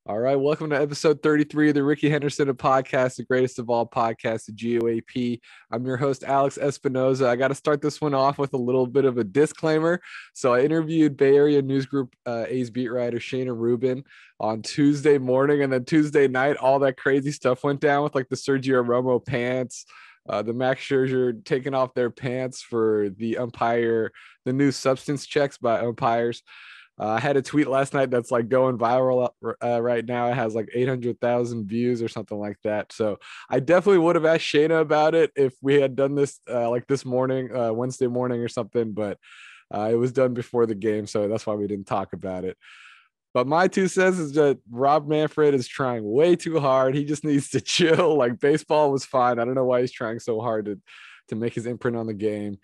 All right, welcome to episode 33 of the Rickey Henderson of Podcasts, the greatest of all podcasts, the GOAP. I'm your host, Alex Espinoza. I got to start this one off with a little bit of a disclaimer. So I interviewed Bay Area News Group A's beat writer Shayna Rubin on Tuesday morning, and then Tuesday night, all that crazy stuff went down with like the Sergio Romo pants, the Max Scherzer taking off their pants for the new substance checks by umpires. I had a tweet last night that's like going viral right now. It has like 800,000 views or something like that. So I definitely would have asked Shayna about it if we had done this like this morning, Wednesday morning or something, but it was done before the game. So that's why we didn't talk about it. But my 2 cents is that Rob Manfred is trying way too hard. He just needs to chill. Like baseball was fine. I don't know why he's trying so hard to make his imprint on the game.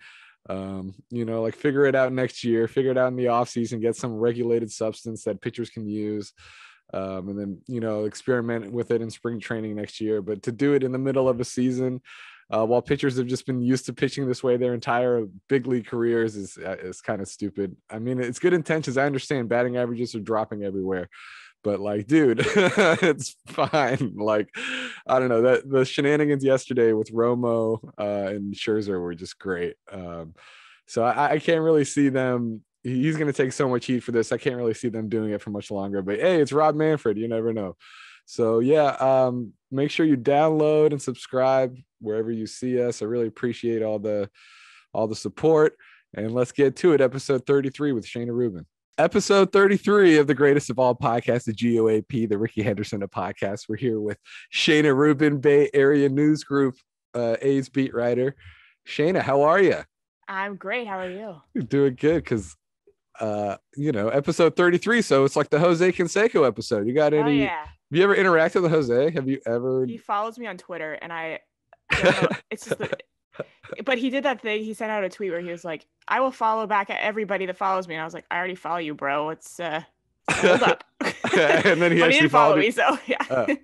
Like figure it out next year, figure it out in the off season, get some regulated substance that pitchers can use. And then, experiment with it in spring training next year. But to do it in the middle of a season, while pitchers have just been used to pitching this way their entire big league careers is kind of stupid. I mean, it's good intentions. I understand batting averages are dropping everywhere, but like, dude, it's fine. Like, I don't know, that the shenanigans yesterday with Romo and Scherzer were just great. So I can't really see them. He's going to take so much heat for this. I can't really see them doing it for much longer, but hey, it's Rob Manfred. You never know. So yeah, make sure you download and subscribe wherever you see us. I really appreciate all the support, and let's get to it. Episode 33 with Shayna Rubin. Episode 33 of the greatest of all podcasts, the GOAP, the Rickey Henderson of Podcasts. We're here with Shayna Rubin, Bay Area News Group, A's beat writer. Shayna, how are you? I'm great. How are you? You're doing good because, episode 33. So it's like the Jose Canseco episode. You got any? Oh, yeah. Have you ever interacted with Jose? Have you ever? He follows me on Twitter, and I don't know. It's just but he did that thing. He sent out a tweet where he was like, I will follow back at everybody that follows me. And I was like, I already follow you, bro. It's hold up. And then he actually didn't follow me. So yeah, yeah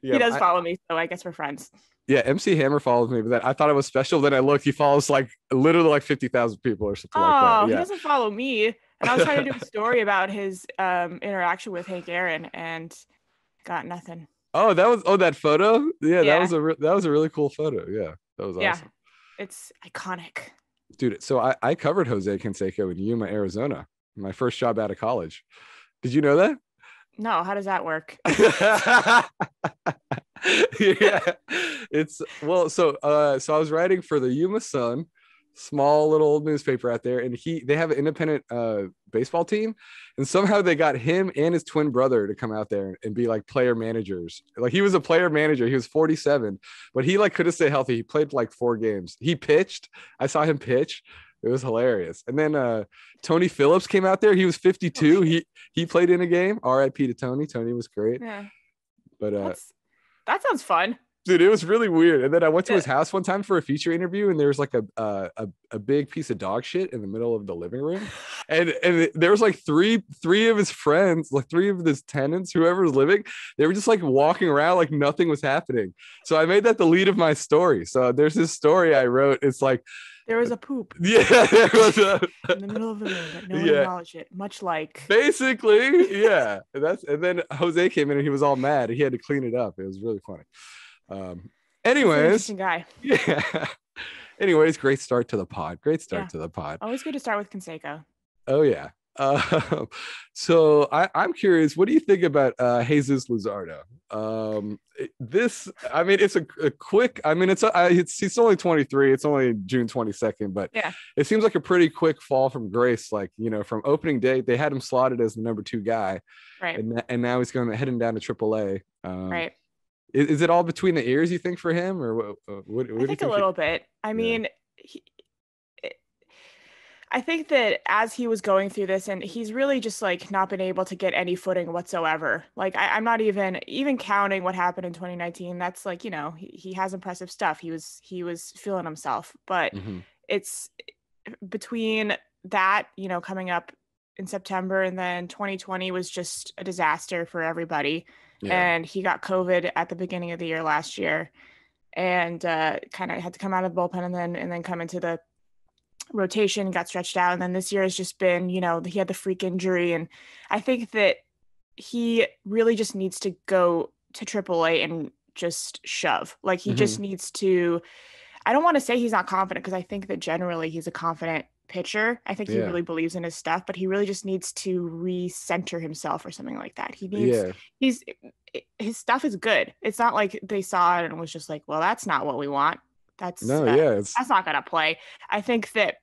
he does follow me. So I guess we're friends. Yeah, MC Hammer follows me, but then I thought it was special. Then I looked, he follows like literally like 50,000 people or something like that. Oh, yeah. He doesn't follow me. And I was trying to do a story about his interaction with Hank Aaron and got nothing. Oh, that photo? Yeah. That was a really cool photo. Yeah, that was awesome. It's iconic. Dude, so I covered Jose Canseco in Yuma, Arizona, my first job out of college. Did you know that? No, how does that work? Yeah, so I was writing for the Yuma Sun, small little newspaper out there, and they have an independent baseball team, and somehow they got him and his twin brother to come out there and be like player managers. Like he was a player manager. He was 47, but he like couldn't stay healthy. He played like 4 games. He pitched. I saw him pitch. It was hilarious. And then Tony Phillips came out there. He was 52. He played in a game. R.I.P. to Tony. Tony was great. Yeah. But that sounds fun. Dude, it was really weird. And then I went to his house one time for a feature interview, and there was like a big piece of dog shit in the middle of the living room. And there was like three of his friends, like 3 of his tenants, whoever was living, they were just like walking around like nothing was happening. So I made that the lead of my story. So there's this story I wrote. It's like there was a poop. Yeah, there was in the middle of the room, but no one acknowledged it. Much like basically, yeah. And then Jose came in and he was all mad. He had to clean it up. It was really funny. Anyways, guy. Yeah. Anyways, great start to the pod. To the pod. Always good to start with Canseco. Oh yeah. So I'm curious, what do you think about Jesus Luzardo? It's a quick. I mean, he's only 23. It's only June 22nd, but yeah, it seems like a pretty quick fall from grace. Like from opening day, they had him slotted as the number 2 guy, right? And now he's heading down to AAA. Right. Is it all between the ears, you think, for him, or what I think a little bit. I mean, I think that as he was going through this, and he's really just like not been able to get any footing whatsoever. Like I'm not even counting what happened in 2019. That's like, he has impressive stuff. He was feeling himself, but it's between that, coming up in September, and then 2020 was just a disaster for everybody. Yeah. And he got COVID at the beginning of the year last year, and kind of had to come out of the bullpen and then come into the rotation, got stretched out. And then this year has just been, he had the freak injury. And I think that he really just needs to go to AAA and just shove. Like he just needs to, I don't want to say he's not confident, because I think that generally he's a confident pitcher. I think he Yeah. really believes in his stuff, but he really just needs to recenter himself or something like that. Yeah. His stuff is good. It's not like they saw it and was just like, well, that's not what we want. That's No, yeah. that's not gonna play. I think that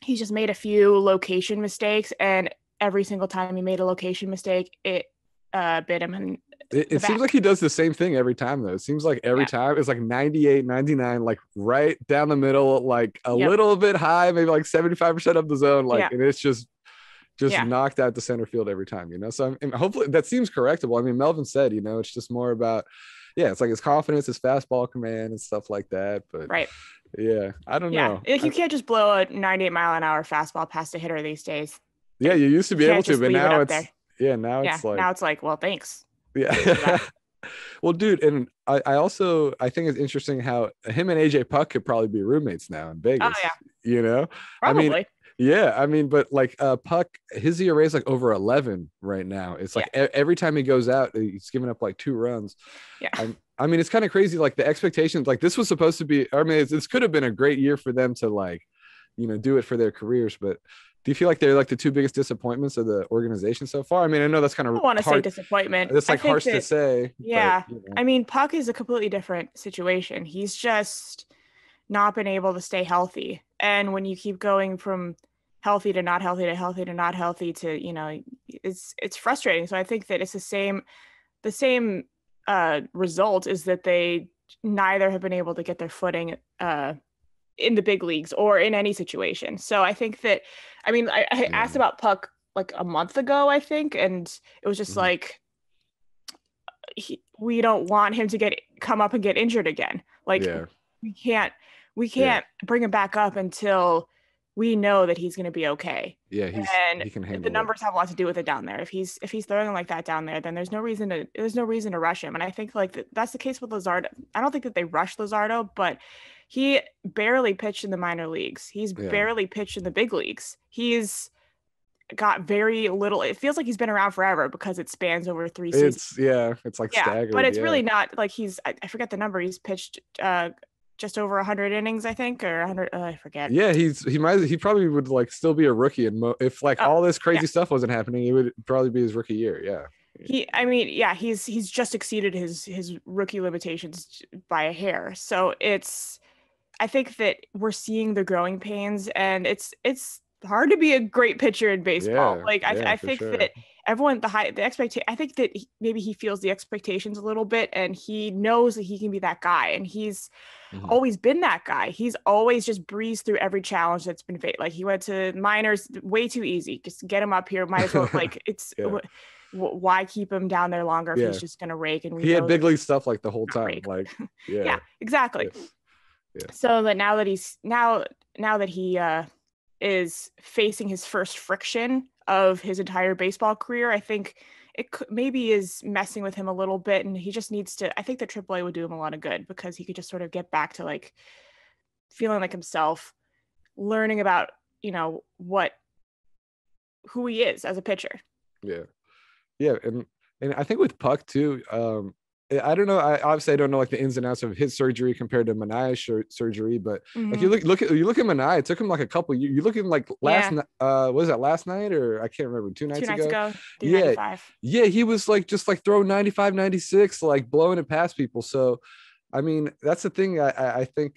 he's just made a few location mistakes, and every single time he made a location mistake, it bit him in It seems like he does the same thing every time, though. It seems like every time it's like 98, 99, like right down the middle, like a little bit high, maybe like 75% of the zone. Like, and it's just knocked out to center field every time, you know? So hopefully that seems correctable. I mean, Melvin said, you know, it's just more about, it's like his confidence, his fastball command and stuff like that. But yeah, I don't know. You can't just blow a 98-mile-an-hour fastball past a hitter these days. Yeah, you used to be able to, but now it's now it's like, well, thanks. Yeah. Well, dude, and I think it's interesting how him and AJ Puck could probably be roommates now in Vegas. Oh, yeah. You know? Probably. I mean, but like Puck, his ERA is like over 11 right now. It's like every time he goes out, he's giving up like 2 runs. Yeah. I mean, it's kind of crazy. Like the expectations, like this was supposed to be, I mean, this could have been a great year for them to like, you know, do it for their careers. But do you feel like they're like the 2 biggest disappointments of the organization so far? I mean, I know that's kind of I don't want to say disappointment. That's like harsh to say. Yeah. But, you know. I mean, Puck is a completely different situation. He's just not been able to stay healthy. And when you keep going from healthy to not healthy to healthy to not healthy to, you know, it's frustrating. So I think that it's the same result is that they neither have been able to get their footing in the big leagues or in any situation. So I think that, I mean, I asked about Puck like a month ago, I think, and it was just like, we don't want him to come up and get injured again. Like we can't bring him back up until we know that he's going to be okay. Yeah, he can handle the numbers have a lot to do with it down there. If he's throwing like that down there, then there's no reason to rush him. And I think like that's the case with Luzardo. I don't think that they rushed Luzardo, but he barely pitched in the minor leagues. He's barely pitched in the big leagues. He's got very little. It feels like he's been around forever because it spans over 3 seasons. It's like staggered. But it's really not like I forget the number. He's pitched just over 100 innings, I think, or 100. I forget. Yeah, he probably would like still be a rookie, and if like all this crazy stuff wasn't happening, it would probably be his rookie year. Yeah. He's just exceeded his rookie limitations by a hair. So I think that we're seeing the growing pains, and it's hard to be a great pitcher in baseball. I think that everyone the expectation. I think that maybe he feels the expectations a little bit, and he knows that he can be that guy, and he's always been that guy. He's always just breezed through every challenge that's been faced. Like he went to minors way too easy. Just get him up here. Might as well like it's. Why keep him down there longer if he's just gonna rake? And he had big league stuff like the whole time. Rake. Like exactly. Yeah. So that now that he is facing his first friction of his entire baseball career, I think it maybe is messing with him a little bit, and he just needs to. I think that AAA would do him a lot of good because he could just sort of get back to like feeling like himself, learning about who he is as a pitcher. Yeah, and I think with Puck too. I don't know. I don't know like the ins and outs of his surgery compared to Manaea's surgery, but like you look at Manaea, it took him like a couple years. You look at him like last night or I can't remember 2 nights ago. Yeah, he was like just like throwing 95, 96, like blowing it past people. So, I mean, that's the thing. I think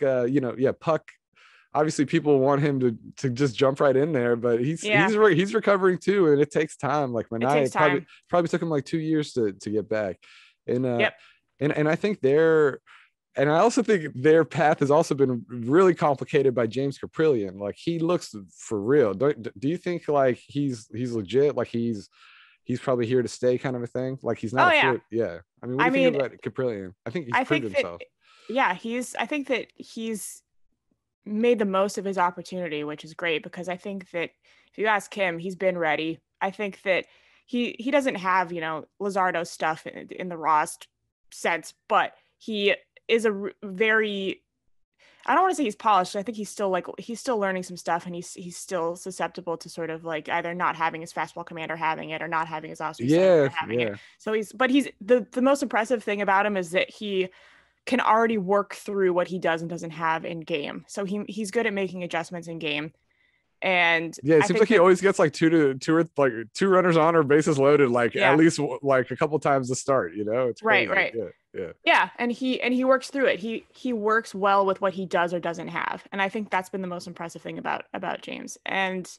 Puck. Obviously, people want him to just jump right in there, but he's recovering too, and it takes time. Like Manaea probably took him like 2 years to get back. And I think I also think their path has also been really complicated by James Caprillion. Like he looks for real. Do you think like he's legit? Like he's probably here to stay, kind of a thing. Like he's not. I mean, what do you think about Caprillion? I think he's proved himself. I think that he's made the most of his opportunity, which is great because I think that if you ask him, he's been ready. I think that. He doesn't have, Luzardo stuff in the Ross sense, but he is I don't want to say he's polished. I think he's still learning some stuff, and he's still susceptible to sort of like either not having his fastball command or having it, or not having his off-speed slider or having it. So he's the most impressive thing about him is that he can already work through what he does and doesn't have in game. So he's good at making adjustments in game. And yeah, it seems like he always gets like two runners on or bases loaded, like at least like a couple times to start, you know? It's crazy. Right. Yeah. And he works through it. He works well with what he does or doesn't have. And I think that's been the most impressive thing about James. And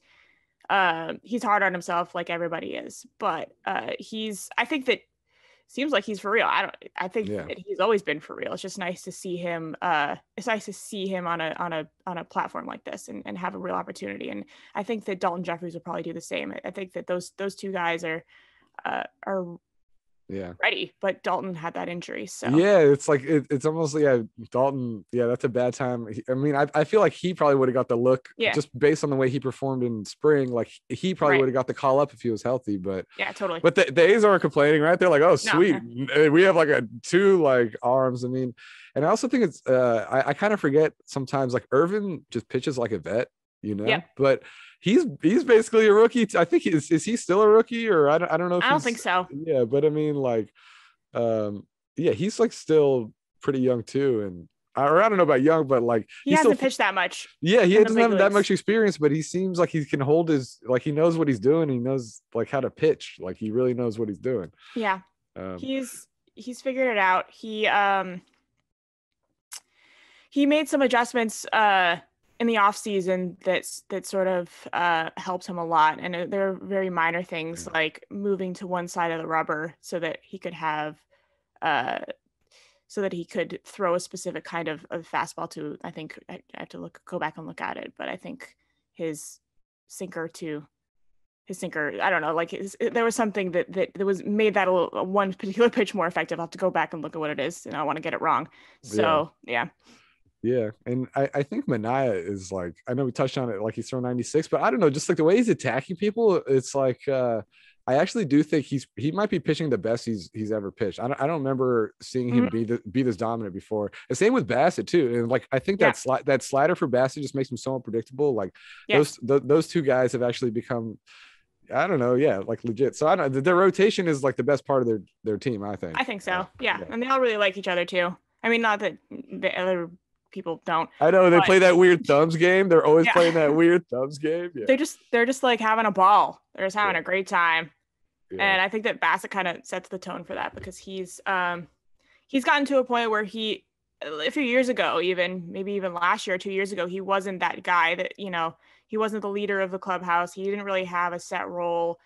he's hard on himself like everybody is, but I think that seems like he's for real. I think that he's always been for real. It's just nice to see him. It's nice to see him on a platform like this and have a real opportunity. And I think that Dalton Jeffries will probably do the same. I think that those two guys are ready, but Dalton had that injury. So it's like it's almost Dalton. Yeah, that's a bad time. I mean, I feel like he probably would have got the look just based on the way he performed in spring. Like he probably would have got the call up if he was healthy. But totally. But the A's aren't complaining, right? They're like, oh sweet, we have like two like arms. I mean, and I also think it's I kind of forget sometimes, like Irvin just pitches like a vet, you know. But he's basically a rookie. I think is he still a rookie, or I don't know if I don't think so. Yeah, but I mean, like he's like still pretty young too, and I don't know about young, but like he hasn't pitched that much. Yeah, he doesn't have that much experience, but he seems like he can hold his, like he knows what he's doing. He knows like how to pitch. Like he really knows what he's doing. Yeah, he's figured it out. He made some adjustments in the off season that sort of helped him a lot, and they're very minor things like moving to one side of the rubber so that he could have so that he could throw a specific kind of fastball to, I think I have to go back and look at it, but I think his sinker, I don't know, like there was something that was made that one particular pitch more effective. I'll have to go back and look at what it is, and I don't want to get it wrong. So yeah, and I think Mania is like, I know we touched on it, like he's throwing 96, but I don't know, just like the way he's attacking people, it's like I actually do think he might be pitching the best he's ever pitched. I don't remember seeing him be this dominant before. The same with Bassett too, and like I think that slider for Bassett just makes him so unpredictable. Like those two guys have actually become, I don't know, like legit. So I don't. Their rotation is like the best part of their team, I think. I think so. Yeah, and they all really like each other too. I mean, not that the other people don't. I know they play that weird thumbs game. They're always playing that weirred thumbs game. Yeah. They're just like having a ball. They're just having a great time. Yeah. And I think that Bassett kind of sets the tone for that, because he's gotten to a point where a few years ago, maybe even last year, 2 years ago, he wasn't that guy that, he wasn't the leader of the clubhouse. He didn't really have a set role.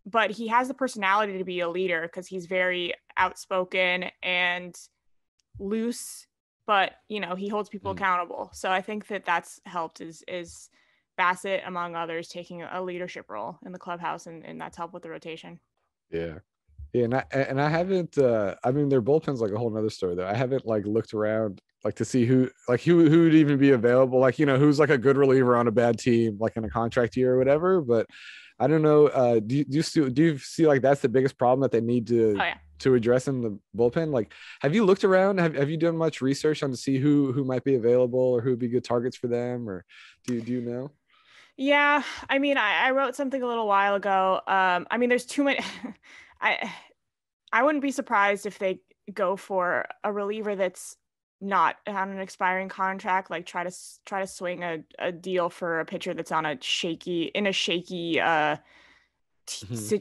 But he has the personality to be a leader, because he's very outspoken and loose, but he holds people accountable. So I think that that's helped is Bassett, among others, taking a leadership role in the clubhouse, and that's helped with the rotation. Yeah, and I haven't I mean, their bullpen's like a whole nother story though. I haven't like looked around like to see who would even be available, like who's like a good reliever on a bad team, like in a contract year or whatever. But I don't know, do you see like that's the biggest problem that they need to address in the bullpen? Like, have you looked around? Have you done much research on to see who might be available or who would be good targets for them, or do you know? Yeah, I mean, I wrote something a little while ago. I mean, there's too many. I wouldn't be surprised if they go for a reliever that's not on an expiring contract, like try to swing a deal for a pitcher that's on a shaky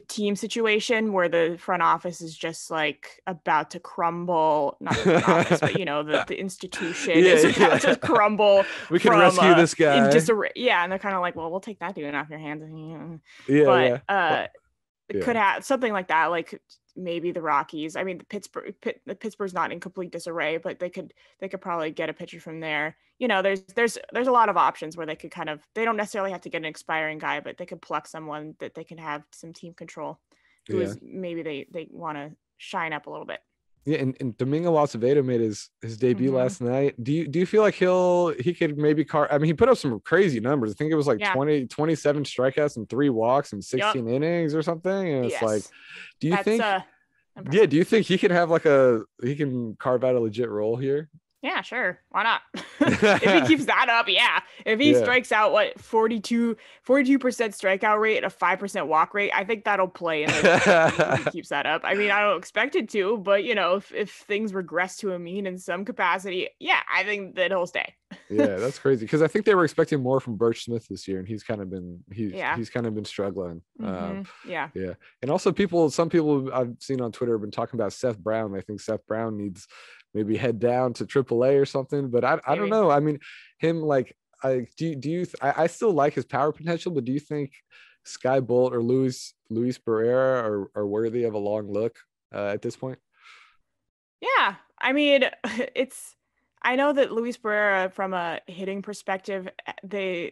team situation where the front office is just like about to crumble. Not the front office, but the institution is about to crumble. We can rescue this guy in disarray. Yeah, and they're kind of like, well, we'll take that dude off your hands. It could have something like that, like maybe the Rockies. I mean, Pittsburgh's not in complete disarray, but they could probably get a pitcher from there. There's a lot of options where they could they don't necessarily have to get an expiring guy, but they could pluck someone that they can have some team control, who is maybe they want to shine up a little bit. Yeah, and Domingo Acevedo made his debut last night. Do you feel like he could maybe I mean, he put up some crazy numbers. I think it was like 27 strikeouts and 3 walks and 16 innings or something. And it's like, do you think he could have he can carve out a legit role here? Yeah, sure. Why not? If he keeps that up, yeah. If he strikes out, what, 42% strikeout rate and a 5% walk rate, I think that'll play in the if he keeps that up. I mean, I don't expect it to, but, if things regress to a mean in some capacity, yeah, I think that he'll stay. Yeah, that's crazy because I think they were expecting more from Birch Smith this year, and he's kind of been struggling. Yeah. Yeah, and also some people I've seen on Twitter have been talking about Seth Brown. I think Seth Brown needs maybe head down to AAA or something, but I don't know. I mean, him like I still like his power potential, but do you think Sky Bolt or Luis Barrera are worthy of a long look at this point? Yeah, I mean, I know that Luis Barrera, from a hitting perspective, they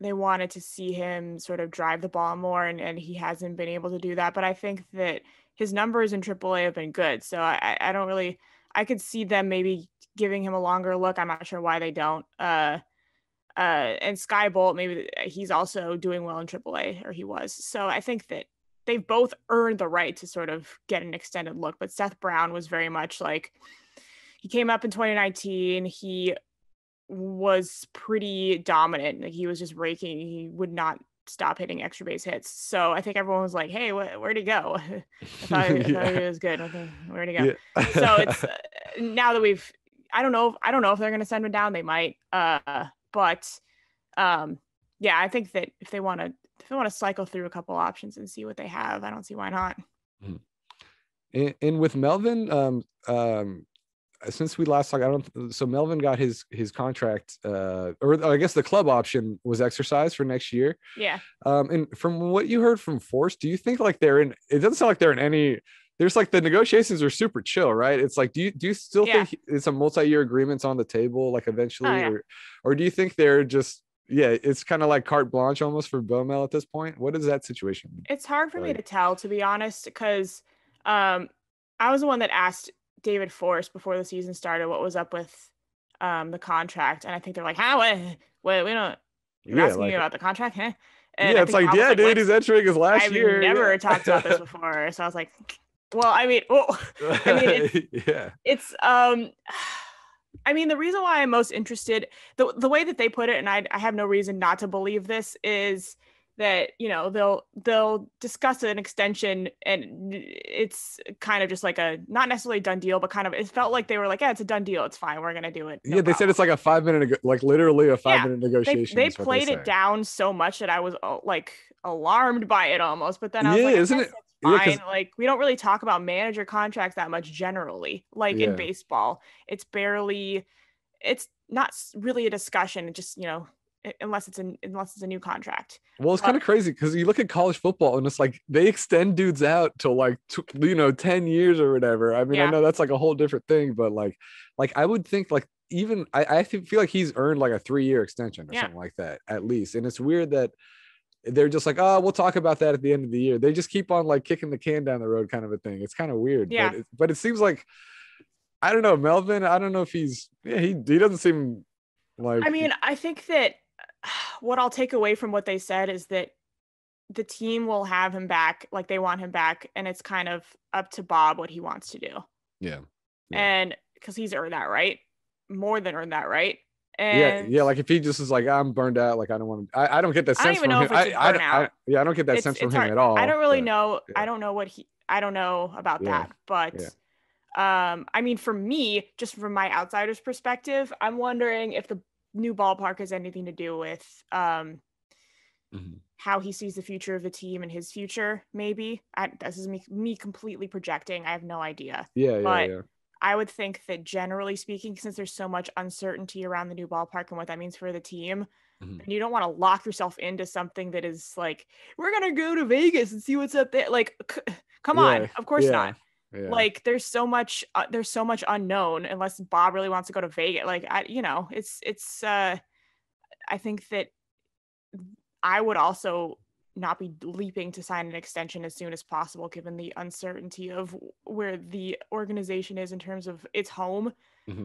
wanted to see him sort of drive the ball more, and he hasn't been able to do that. But I think that his numbers in AAA have been good, so I don't really. I could see them maybe giving him a longer look. I'm not sure why they don't. And Sky Bolt, maybe he's also doing well in AAA, or he was. So I think that they've both earned the right to sort of get an extended look. But Seth Brown was very much like, he came up in 2019. He was pretty dominant. Like, he was just raking. He would not stop hitting extra base hits. So I think everyone was like, hey, where'd he go? I thought he was good. Where'd he go? Yeah. So it's now that I don't know if they're going to send him down. They might. But yeah, I think that if they want to cycle through a couple options and see what they have, I don't see why not. And with Melvin, since we last talked, so Melvin got his contract, or I guess the club option was exercised for next year. Yeah. And from what you heard from Force, do you think like it doesn't sound like they're in any, there's like the negotiations are super chill, right? It's like, do you still think it's a multi-year agreements on the table, like eventually, or do you think they're just, it's kind of like carte blanche almost for Bomel at this point? What is that situation? It's hard for me to tell, to be honest, because I was the one that asked David Force before the season started what was up with the contract, and I think they're like, what we don't, you're asking me about the contract, huh? And it's like, dude, he's entering his last year. I've never talked about this before, so I was like, well, it's I mean, the reason why I'm most interested, the way that they put it, and I have no reason not to believe this, is that, they'll discuss an extension, and it's kind of just like a, not necessarily done deal, but kind of, it felt like they were like, yeah, it's a done deal. It's fine. We're going to do it. No they said it's like a 5-minute, like literally a 5-minute negotiation. They played it down so much that I was like alarmed by it almost, but then I was like, isn't it? Fine. Like, we don't really talk about manager contracts that much generally, like in baseball. It's not really a discussion. It just, unless it's a new contract. Well, it's kind of crazy because you look at college football and it's like they extend dudes out till like 10 years or whatever. I mean, I know that's like a whole different thing, but like I would think like, even I feel like he's earned like a 3-year extension or something like that at least. And it's weird that they're just like, oh, we'll talk about that at the end of the year. They just keep on like kicking the can down the road kind of a thing. It's kind of weird. But it seems like, I don't know, Melvin, I don't know if he doesn't seem like, I mean, I think that what I'll take away from what they said is that the team will have him back, like they want him back, and it's kind of up to Bob what he wants to do. Yeah. And because he's earned that right, more than earned that right. And like if he just is like, I'm burned out, like I don't want to, I don't get that sense from him. I don't get that sense from him at all. I don't really know. I don't know I don't know about that, but I mean, for me, just from my outsider's perspective, I'm wondering if the new ballpark has anything to do with how he sees the future of the team and his future. Maybe this is me completely projecting. I have no idea. I would think that generally speaking, since there's so much uncertainty around the new ballpark and what that means for the team, and you don't want to lock yourself into something that is like, we're going to go to Vegas and see what's up there. Like, come on. Of course not. Yeah. Like, there's so much unknown unless Bob really wants to go to Vegas. Like, I think that I would also not be leaping to sign an extension as soon as possible, given the uncertainty of where the organization is in terms of its home,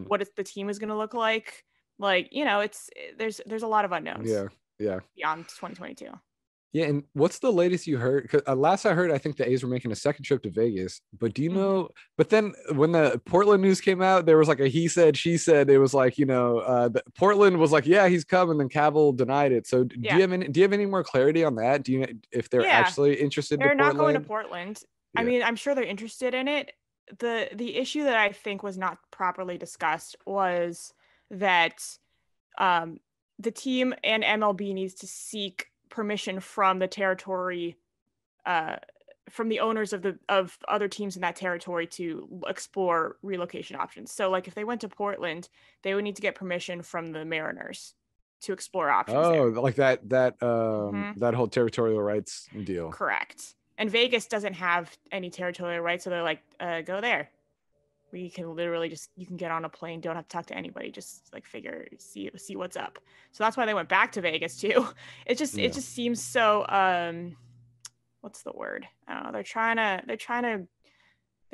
what the team is going to look like. Like, there's a lot of unknowns. Yeah. Beyond 2022. Yeah, and what's the latest you heard? 'Cause, last I heard, I think the A's were making a second trip to Vegas. But do you know? But then when the Portland news came out, there was like a he said, she said. It was like Portland was like, yeah, he's coming. Then Cavill denied it. So Yeah. do you have any more clarity on that? Do you if they're Yeah. actually interested They're to not going to Portland? Portland. I Yeah. mean, I'm sure they're interested in it. The issue that I think was not properly discussed was that um, the team and MLB needs to seek permission from the territory, uh, from the owners of other teams in that territory to explore relocation options. So, like, if they went to Portland, they would need to get permission from the Mariners to explore options Oh, there. like that Mhm. that whole territorial rights deal. Correct. And Vegas doesn't have any territorial rights, so they're like, go there. We can literally just, you can get on a plane, don't have to talk to anybody, just like see what's up. So that's why they went back to Vegas too. It Yeah. just seems so what's the word? I don't know. They're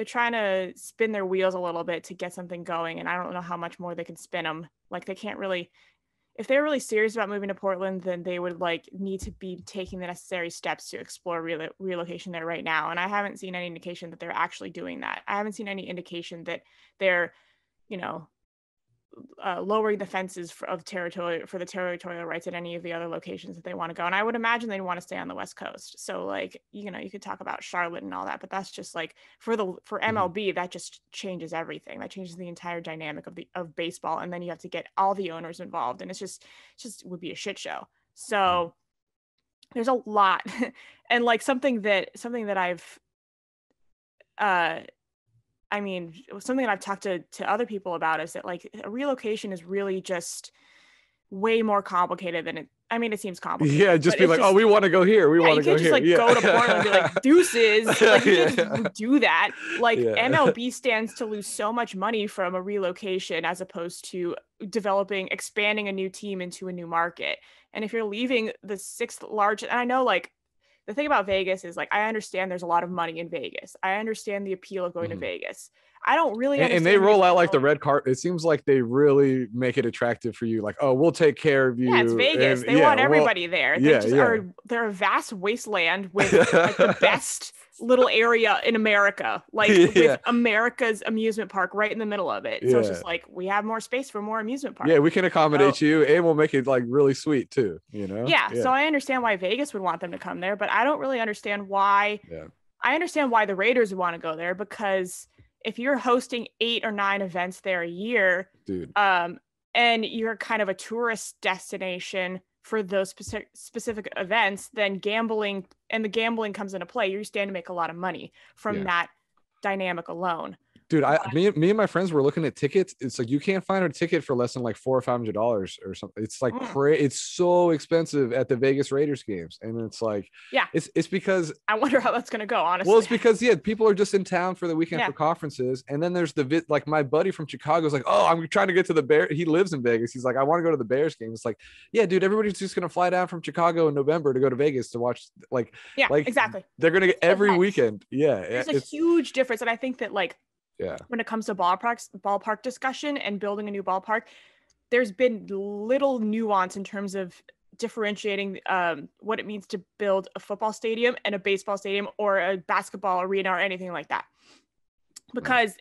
trying to spin their wheels a little bit to get something going, and I don't know how much more they can spin them. Like, they can't really, if they're really serious about moving to Portland, then they would like need to be taking the necessary steps to explore relocation there right now. And I haven't seen any indication that they're actually doing that. I haven't seen any indication that they're, you know, lowering the fences for the territorial rights at any of the other locations that they want to go. And I would imagine they'd want to stay on the West Coast. So, like, you could talk about Charlotte and all that, but that's just like for Mhm. MLB, that just changes everything. That changes the entire dynamic of baseball. And then you have to get all the owners involved, and it's just would be a shit show. So there's a lot. And like something that I've uh I mean, something that I've talked to other people about is that, like, a relocation is really just way more complicated than it. I mean, it seems Yeah, complicated, just but be it's like, oh, just, we want to go here. We yeah, want you to go can't just here. like go to Portland and be like, Yeah. deuces. Like, you can't Yeah. just do that. Like, Yeah. MLB stands to lose so much money from a relocation as opposed to expanding a new team into a new market. And if you're leaving the sixth largest, and I know, like, the thing about Vegas is, like, I understand there's a lot of money in Vegas. I understand the appeal of going to Mhm. Vegas. I don't really And they understand the roll out like the appeal. red carpet. It seems like they really make it attractive for you. Like, oh, we'll take care of Yeah, it's you. Vegas. And They yeah, want well, everybody there. They yeah, just yeah. are, they're a vast wasteland with like the best little area in America, like with Yeah, America's amusement park right in the middle of it. So it's yeah. just like, we have more space for more amusement Yeah, park. we can So accommodate you and we'll make it like really sweet too, you know? yeah, Yeah. so I understand why Vegas would want them to come there, but I don't really understand why. Yeah. I understand why the Raiders would want to go there, because if you're hosting 8 or 9 events there a year, Dude. um, and you're kind of a tourist destination for those specific events, then the gambling comes into play. You stand to make a lot of money from Yeah. that dynamic alone. Dude, But me and my friends were looking at tickets. It's like you can't find a ticket for less than like $400 or $500 or something. It's like it's so expensive at the Vegas Raiders games, and it's like yeah, it's because I wonder how that's going to go, well, honestly. it's because yeah, people are just in town for the weekend Yeah. for conferences, and then there's like my buddy from Chicago is like, oh, I'm trying to get to the Bear. He lives in Vegas. He's like, I want to go to the Bears game. It's like, yeah, dude, everybody's just gonna fly down from Chicago in November to go to Vegas to watch Yeah, like exactly. they're gonna get It's every events. weekend. Yeah, There's a it's huge difference, and I think that, like, yeah. when it comes to ballpark discussion and building a new ballpark, there's been little nuance in terms of differentiating what it means to build a football stadium and a baseball stadium or a basketball arena or anything like that. Because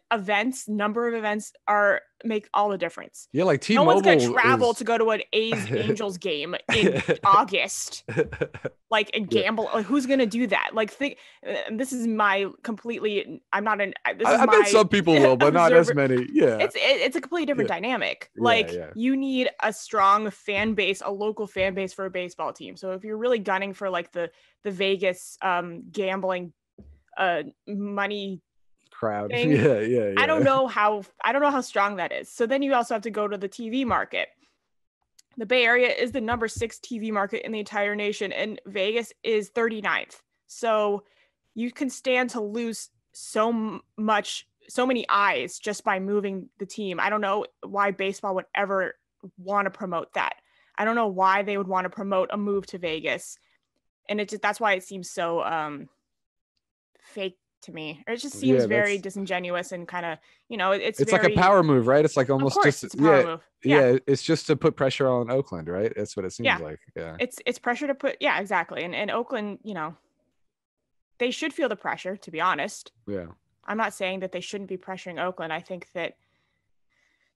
number of events make all the difference. Yeah, like No one's going to T-Mobile travel is to go to an A's Angels game in August, like, and yeah. gamble. Like, who's going to do that? Like, this is my completely, I'm not an, this is I bet my some people will, but not as observer. many. Yeah. It's a completely different Yeah. dynamic. Yeah, Like, yeah. you need a strong fan base, a local fan base for a baseball team. So if you're really gunning for like the Vegas gambling money Crowd. thing, Yeah. I don't know how strong that is. So then you also have to go to the TV market. The Bay Area is the number 6 TV market in the entire nation, and Vegas is 39th. So you can stand to lose so many eyes just by moving the team. I don't know why baseball would ever want to promote that. I don't know why they would want to promote a move to Vegas. And that's why it seems so fake to me. Or it just seems very disingenuous and kind of, it's like a power move, right? It's like almost just it's a power move. It's just to put pressure on Oakland, right? That's what it seems like. Yeah. It's pressure to put, exactly. And Oakland, they should feel the pressure, to be honest. Yeah. I'm not saying that they shouldn't be pressuring Oakland. I think that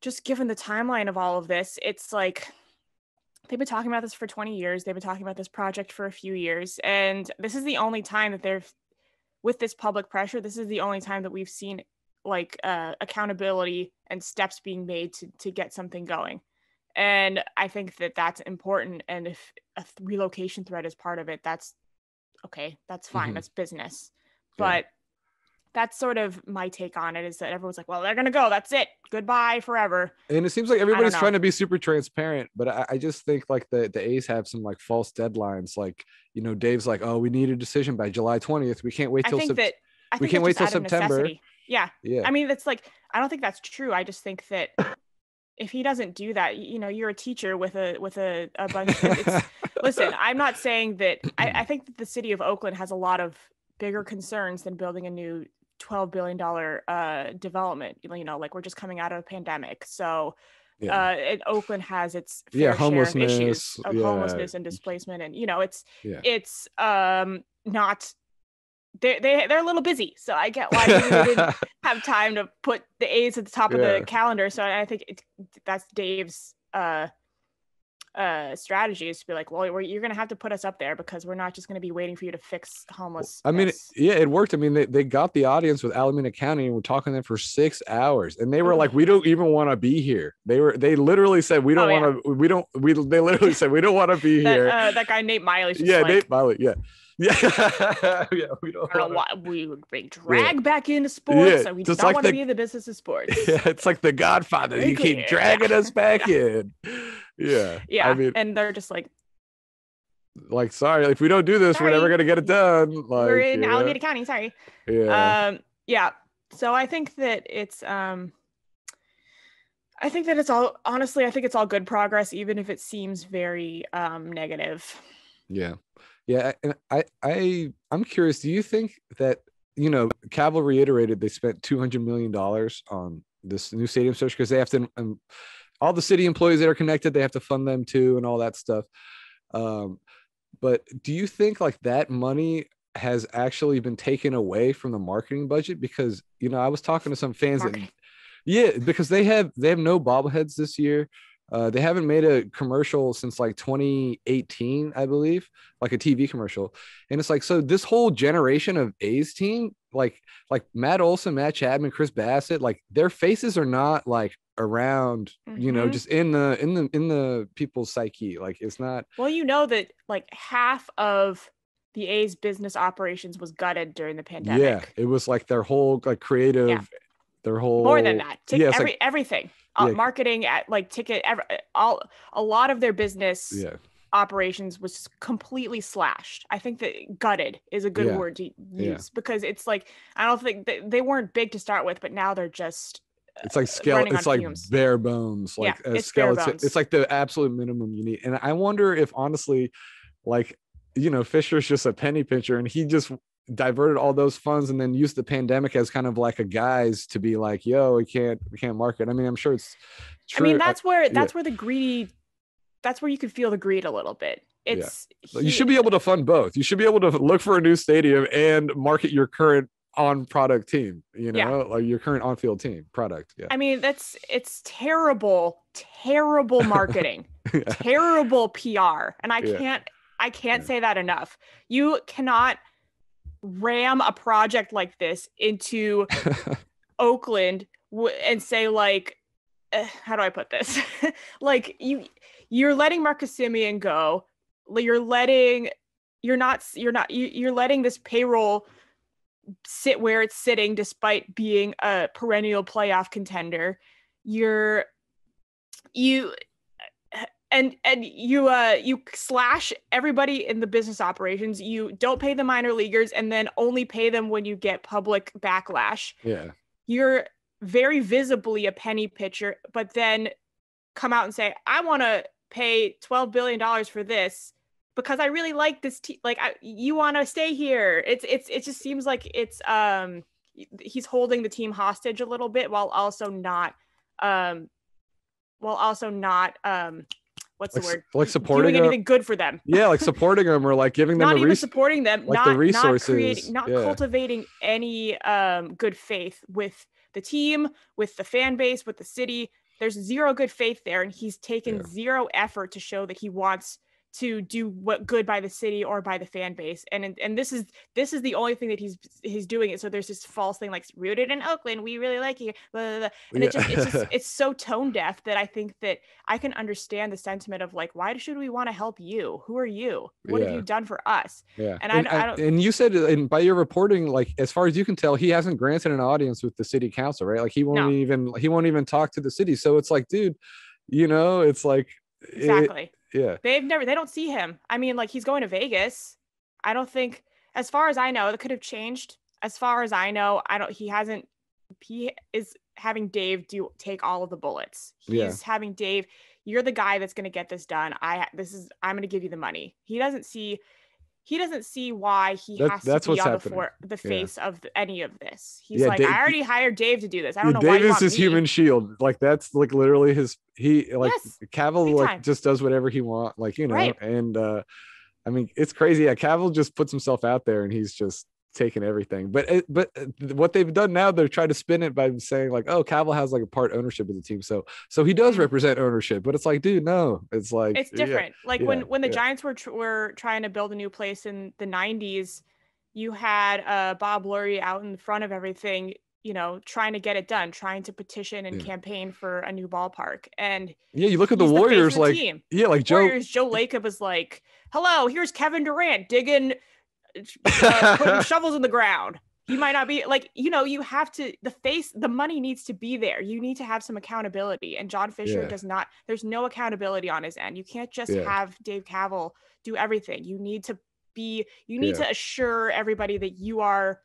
just given the timeline of all of this, it's like they've been talking about this for 20 years. They've been talking about this project for a few years. And this is the only time that with this public pressure, this is the only time that we've seen like accountability and steps being made to get something going. And I think that that's important. And if a relocation threat is part of it, that's okay. That's fine. Mm-hmm. That's business. But that's sort of my take on it, is that everyone's like, well, they're going to go. That's it. Goodbye forever. And it seems like everybody's trying to be super transparent, but I just think like the A's have some like false deadlines. Like, Dave's like, oh, we need a decision by July 20th. We can't wait till September. Yeah. I mean, it's like, I don't think that's true. I just think that if he doesn't do that, you're a teacher with a bunch of, listen, I'm not saying that, I think that the city of Oakland has a lot of bigger concerns than building a new $12 billion development. Like we're just coming out of a pandemic. So Oakland has its fair share of issues of homelessness and displacement. And, it's not, they're a little busy. So I get why they didn't have time to put the A's at the top of the calendar. So I think that's Dave's strategy, is to be like, well, you're going to have to put us up there because we're not just going to be waiting for you to fix homeless. I mean, it worked. I mean, they got the audience with Alameda County and we're talking to them for 6 hours, and they were like, we don't even want to be here. They literally said, we don't want to, they literally said, we don't want to be here. That guy, Nate Miley. Nate Miley. Yeah. We don't know why we would bring drag back into sports. So we don't want to be in the business of sports. Yeah, it's like The Godfather. Very clear. Keep dragging us back in. Yeah. I mean, and they're just like, sorry, if we don't do this, we're never gonna get it done. Like, we're in Alameda County. Sorry. Yeah. So I think that it's all, honestly, I think it's all good progress, even if it seems very negative. Yeah, and I'm curious. Do you think that Cavill reiterated they spent $200 million on this new stadium search because they have to, all the city employees that are connected, they have to fund them too, and all that stuff. But do you think like that money has actually been taken away from the marketing budget? Because I was talking to some fans, because they have no bobbleheads this year. They haven't made a commercial since like 2018, I believe, like a TV commercial. And it's like, so this whole generation of A's team, like Matt Olson, Matt Chapman, Chris Bassett, like their faces are not like around, just in the people's psyche. Like it's not. Well, that like half of the A's business operations was gutted during the pandemic. Yeah, it was like their whole like creative, their whole. More than that. Everything. Marketing, at like ticket, a lot of their business operations was completely slashed. I think that gutted is a good word to use because it's like, I don't think they weren't big to start with, but now they're just it's like it's like fumes. Bare bones, like a skeleton. It's like the absolute minimum you need. And I wonder if honestly, like Fisher's just a penny pincher, and he just diverted all those funds and then used the pandemic as kind of like a guise to be like, yo, we can't market. I mean, I'm sure it's true. I mean, that's where the greedy, that's where you could feel the greed a little bit. You should be able to fund both. You should be able to look for a new stadium and market your current on product team, like your current on-field team product. I mean, it's terrible marketing, terrible PR. And I can't say that enough. You cannot ram a project like this into Oakland and say like, how do I put this? Like you're letting Marcus Simeon go. You're letting this payroll sit where it's sitting despite being a perennial playoff contender. You slash everybody in the business operations. You don't pay the minor leaguers and then only pay them when you get public backlash. Yeah. You're very visibly a penny pitcher, but then come out and say, I want to pay $12 billion for this. because I really like this team. Like, you want to stay here. It just seems like he's holding the team hostage a little bit while also not what's the word? Like supporting doing anything good for them. Yeah, like supporting them or like giving them not even supporting them, like the resources, not cultivating any good faith with the team, with the fan base, with the city. There's zero good faith there, and he's taken zero effort to show that he wants to do what good by the city or by the fan base. And this is the only thing that he's doing it. So there's this false thing like, rooted in Oakland, we really like you, blah, blah, blah. And it's so tone deaf that I think that I can understand the sentiment of like, why should we want to help you? Who are you? What have you done for us? Yeah. And I don't. And you said, and by your reporting, like as far as you can tell, he hasn't granted an audience with the city council, right? Like he won't even talk to the city. So it's like, dude, it's like exactly. Yeah. They don't see him. I mean, like, he's going to Vegas. I don't think, as far as I know, that could have changed. As far as I know, he is having Dave take all of the bullets. He's having Dave, you're the guy that's going to get this done. I'm going to give you the money. He doesn't see why he has to be on the face of any of this. He's like, I already hired Dave to do this. I don't know why you want Dave is his human shield. Like that's like literally Cavill like just does whatever he wants. Like, right. And I mean, it's crazy. Yeah, Cavill just puts himself out there and he's just taking everything. But what they've done now, they're trying to spin it by saying like, oh, Cavill has like a part ownership of the team, so he does represent ownership. But it's like, dude, no, it's like it's different. When the Giants were trying to build a new place in the 90s, you had Bob Lurie out in front of everything, trying to get it done, trying to petition and campaign for a new ballpark. And you look at the Warriors, like team. Like Joe Lacob was like, hello, here's Kevin Durant digging putting shovels in the ground. He might not be like, you have to, the money needs to be there. You need to have some accountability, and John Fisher does not. There's no accountability on his end. You can't just have Dave Cavill do everything. You need to assure everybody that you are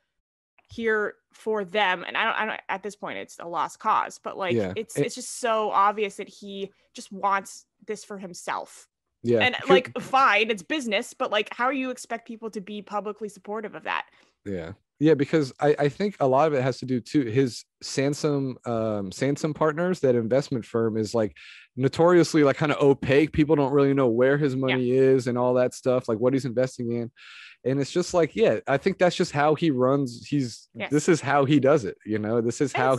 here for them. And I don't at this point it's a lost cause, but like it's just so obvious that he just wants this for himself. Yeah. And like, fine, it's business, but like, how do you expect people to be publicly supportive of that? Yeah. Yeah, because I think a lot of it has to do too. His Sansom Partners, that investment firm, is like notoriously like kind of opaque. People don't really know where his money is and all that stuff, like what he's investing in. And it's just like, I think that's just how he runs. This is how he does it. This is how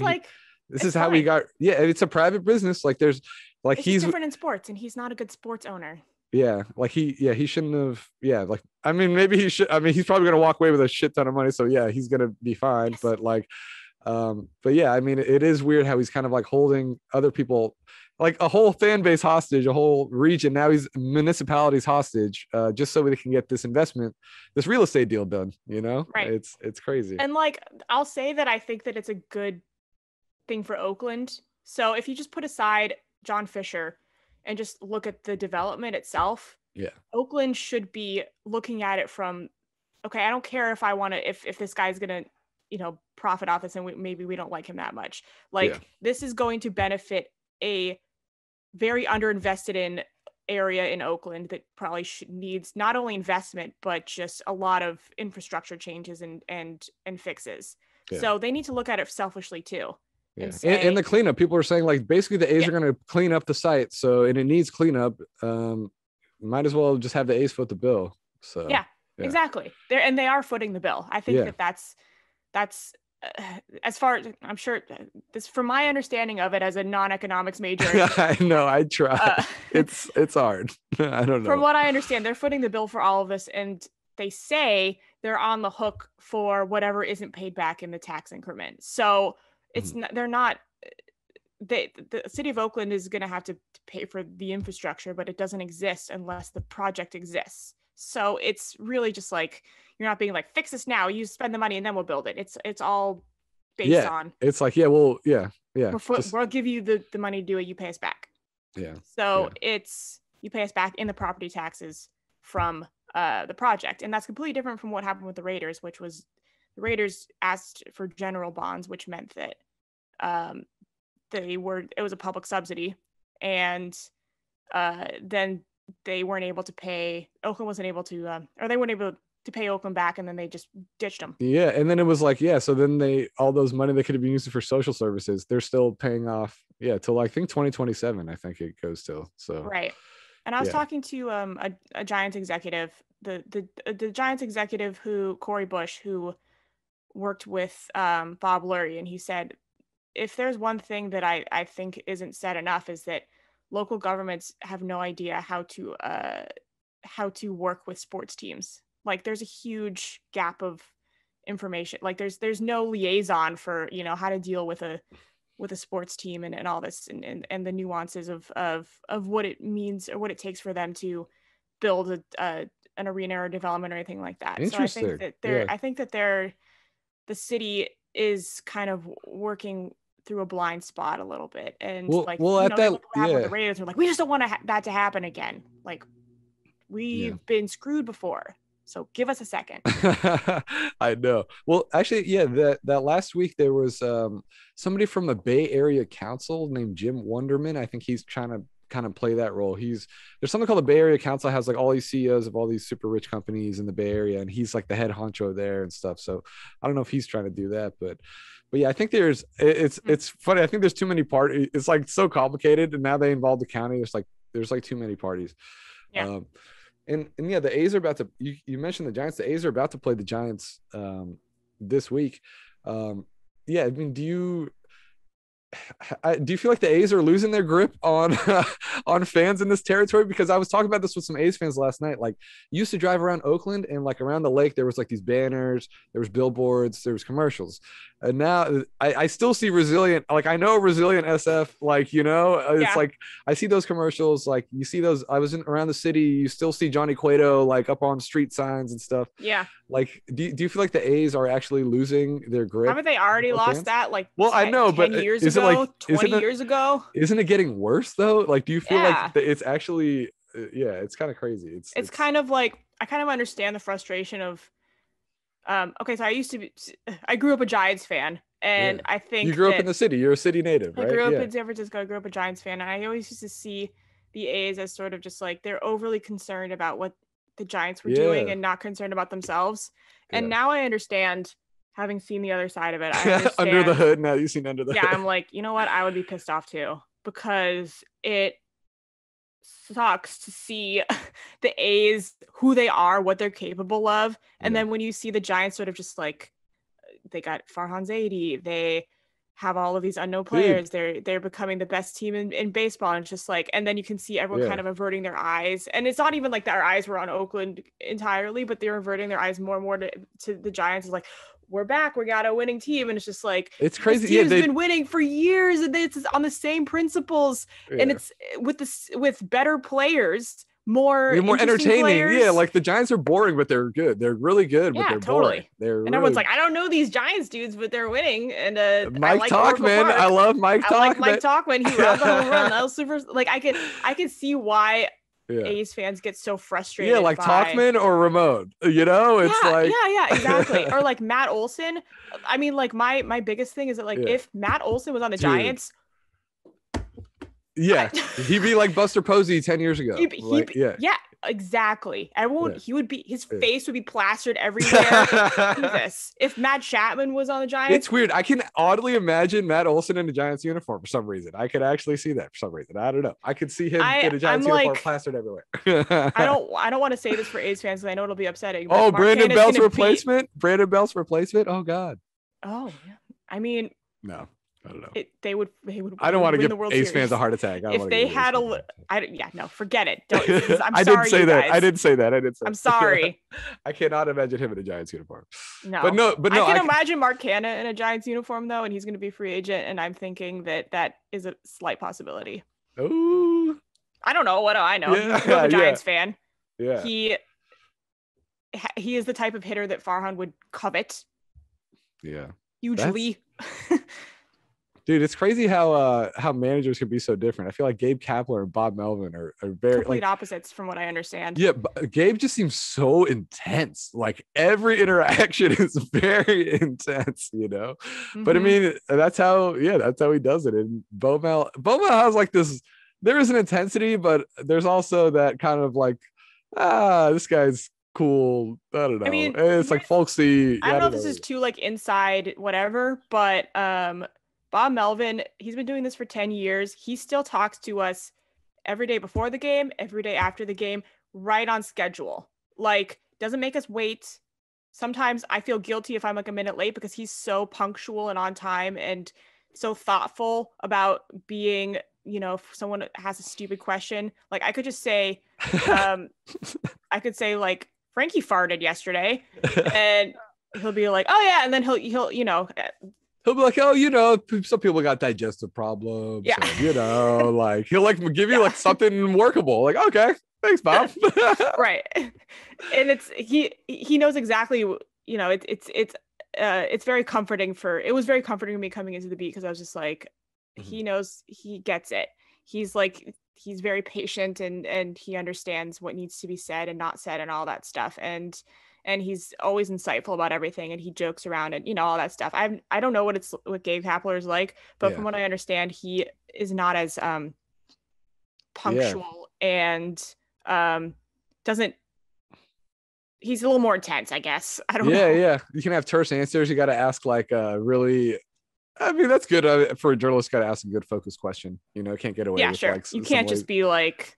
he got. Yeah. It's a private business. Like there's like, he's different in sports, and he's not a good sports owner. Yeah, like he shouldn't have. Yeah, like I mean, maybe he should. I mean, he's probably gonna walk away with a shit ton of money, so yeah, he's gonna be fine. Yes. But yeah, I mean, it is weird how he's kind of like holding other people, like a whole fan base hostage, a whole region. Now he's municipalities hostage, just so we can get this real estate deal done. Right? It's crazy. And like, I'll say that I think that it's a good thing for Oakland. So if you just put aside John Fisher and just look at the development itself, Oakland should be looking at it from, okay, I don't care if I want to, if this guy's going to, profit off this and maybe we don't like him that much. Like this is going to benefit a very underinvested in area in Oakland that probably needs not only investment, but just a lot of infrastructure changes and fixes. Yeah. So they need to look at it selfishly too. Yeah. And the cleanup, people are saying like basically the A's are going to clean up the site, and it needs cleanup. Might as well just have the A's foot the bill. So exactly. They are footing the bill. I think that's as far as I'm sure this, from my understanding of it as a non-economics major. I know, I try. It's hard. I don't know. From what I understand, they're footing the bill for all of this, and they say they're on the hook for whatever isn't paid back in the tax increment. So it's not, they're not, the city of Oakland is going to have to pay for the infrastructure, but it doesn't exist unless the project exists. So it's really just like, you're not being like, fix this now, you spend the money and then we'll build it. It's all based on. It's like, we'll give you the money to do it. You pay us back. Yeah. So it's, you pay us back in the property taxes from the project. And that's completely different from what happened with the Raiders, which was the Raiders asked for general bonds, which meant that it was a public subsidy. And then they weren't able to pay, Oakland wasn't able to, or they weren't able to pay Oakland back, and then they just ditched them. Yeah. And then it was like, so then all those money they could have been used for social services, they're still paying off. Yeah. Till I think 2027, I think it goes till. So. Right. And I was talking to a Giants executive, the Giants executive Corey Bush, who worked with Bob Lurie, and he said, if there's one thing that I think isn't said enough, is that local governments have no idea how to work with sports teams. Like, there's a huge gap of information. Like, there's no liaison for, how to deal with a sports team and all this and the nuances of what it means or what it takes for them to build an arena or development or anything like that. Interesting. So I think that the city is kind of working through a blind spot a little bit. And with the Raiders, they're like, we just don't want that to happen again. Like, we've been screwed before. So give us a second. I know. Well, actually, that last week there was somebody from the Bay Area Council named Jim Wonderman. I think he's trying to kind of play that role. There's something called the Bay Area Council, has like all these CEOs of all these super rich companies in the Bay Area, and he's like the head honcho there and stuff. So I don't know if he's trying to do that, but yeah, I think it's funny. I think there's too many parties. It's like so complicated, and now they involve the county. There's like too many parties. Yeah. And the A's are about to, you mentioned the Giants, the A's are about to play the Giants this week. I mean, do you feel like the A's are losing their grip on fans in this territory? Because I was talking about this with some A's fans last night. Like, you used to drive around Oakland, and like around the lake, there was like these banners, there was billboards, there was commercials. And now I still see resilient, like I know resilient SF, like, it's like, I see those commercials, like you see those, I was around the city, you still see Johnny Cueto, like up on street signs and stuff. Yeah. Like, do you feel like the A's are actually losing their grip? Haven't they already lost fans? That? Like, well, I know, 10 but years is ago, it like 20 years ago? Isn't it getting worse though? Like, do you feel like it's actually, it's kind of crazy. It's kind of like, I kind of understand the frustration of, okay, so I grew up a Giants fan, and I think you grew up in the city. You're a city native, right? I grew up in San Francisco. I grew up a Giants fan, and I always used to see the A's as sort of just like, they're overly concerned about what the Giants were doing and not concerned about themselves. And now I understand, having seen the other side of it. I understand. Under the hood. Now you've seen under the hood. Yeah, I'm like, you know what? I would be pissed off too, because it sucks to see the A's, who they are, what they're capable of. And then when you see the Giants sort of just like, they got Farhan Zaidi, they have all of these unknown players. They're becoming the best team in baseball. And it's just like, and then you can see everyone kind of averting their eyes. And it's not even like our eyes were on Oakland entirely, but they're averting their eyes more and more to the Giants. It's like, we're back. We got a winning team. And it's just like, it's crazy. This team's been winning for years, and it's on the same principles. And it's with better players, more entertaining. Players. Yeah, like the Giants are boring, but they're good. They're really good, but they're boring. Everyone's like, I don't know these Giants dudes, but they're winning. And Mike Talkman, I love Mike Talkman. I like Mike Talkman. He robbed the home run. That was super. Like, I could see why A's fans get so frustrated. Yeah, like Talkman or Ramon. It's like exactly. Or like Matt Olson. I mean, like my biggest thing is that like if Matt Olson was on the Giants. Yeah, he'd be like Buster Posey 10 years ago. Yeah, exactly. He would be, his face would be plastered everywhere. Jesus. If Matt Chapman was on the Giants. It's weird. I can oddly imagine Matt Olson in a Giants uniform for some reason. I could actually see that for some reason. I don't know. I could see him in a Giants uniform plastered everywhere. I don't want to say this for A's fans because I know it'll be upsetting. Oh, Brandon Bell's replacement? Brandon Bell's replacement? Oh, God. Oh, yeah. I mean. No. I don't know. They would. I don't want to give A's fans a heart attack. If they had forget it. I didn't say that. I didn't say that. I'm sorry. I cannot imagine him in a Giants uniform. No, but no. I can imagine Mark Canha in a Giants uniform though, and he's going to be a free agent, and I'm thinking that is a slight possibility. Oh, I don't know. What do I know? I'm a Giants fan. Yeah. He is the type of hitter that Farhan would covet. Yeah. Hugely. Dude, it's crazy how managers can be so different. I feel like Gabe Kapler and Bob Melvin are very complete opposites from what I understand. Yeah, but Gabe just seems so intense. Like every interaction is very intense, Mm-hmm. But I mean, that's how he does it. And Bo Mel has like this there is an intensity, but there's also that kind of like, this guy's cool. I don't know. I mean, It's like folksy. I don't know if this is too like inside whatever, but Bob Melvin, he's been doing this for 10 years. He still talks to us every day before the game, every day after the game, right on schedule. Like, doesn't make us wait. Sometimes I feel guilty if I'm like a minute late because he's so punctual and on time and so thoughtful about being, you know, if someone has a stupid question, like I could just say, I could say like Frankie farted yesterday, and he'll be like, oh yeah, and then he'll you know. He'll be like, oh, you know, some people got digestive problems. Yeah. And, you know, like he'll like give you like something workable. Like, okay, thanks, Bob. Right. And he knows exactly, you know, it's very comforting it was very comforting to me coming into the beat because I was just like, he knows, he gets it. He's like, he's very patient and he understands what needs to be said and not said and all that stuff. And he's always insightful about everything and he jokes around and, you know, all that stuff. I don't know what Gabe Kapler is like, but from what I understand, he is not as punctual and he's a little more intense, I guess. I don't know. Yeah. You can have terse answers. You got to ask like really, I mean, that's good for a journalist. Got to ask a good focused question. You know, can't get away with sure. like you can't just be like,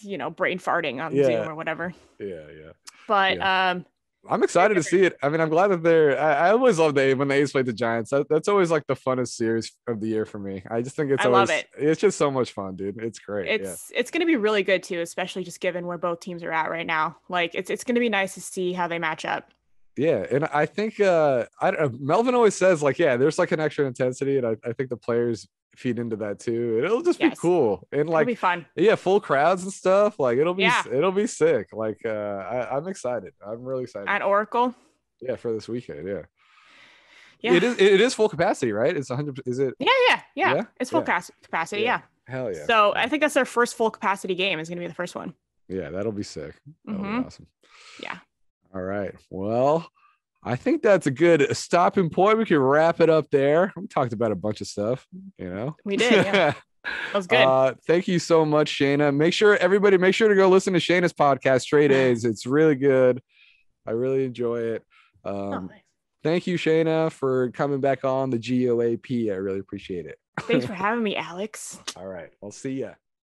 you know, brain farting on Zoom or whatever. Yeah. But I'm excited to see it. I mean, I'm glad that I always love when the A's played the Giants. That's always like the funnest series of the year for me. I just think love it. It's just so much fun, dude. It's great. It's going to be really good too, especially just given where both teams are at right now. Like it's going to be nice to see how they match up. Yeah, and I think Melvin always says like, yeah, there's like an extra intensity, and I think the players feed into that too. It'll just be cool and like it'll be fun. Yeah, full crowds and stuff. Like it'll be sick. Like I'm excited. I'm really excited. At Oracle. Yeah, for this weekend. Yeah. It is full capacity, right? It's 100. Is it? Yeah. It's full capacity. Yeah. Hell yeah. So I think that's their first full capacity game. Is going to be the first one. Yeah, that'll be sick. That'll be awesome. Yeah. All right. Well, I think that's a good stopping point. We can wrap it up there. We talked about a bunch of stuff, you know. We did. Yeah. That was good. Thank you so much, Shayna. Make sure to go listen to Shayna's podcast, Straight A's. It's really good. I really enjoy it. Nice. Thank you, Shayna, for coming back on the GOAP. I really appreciate it. Thanks for having me, Alex. All right. I'll see ya.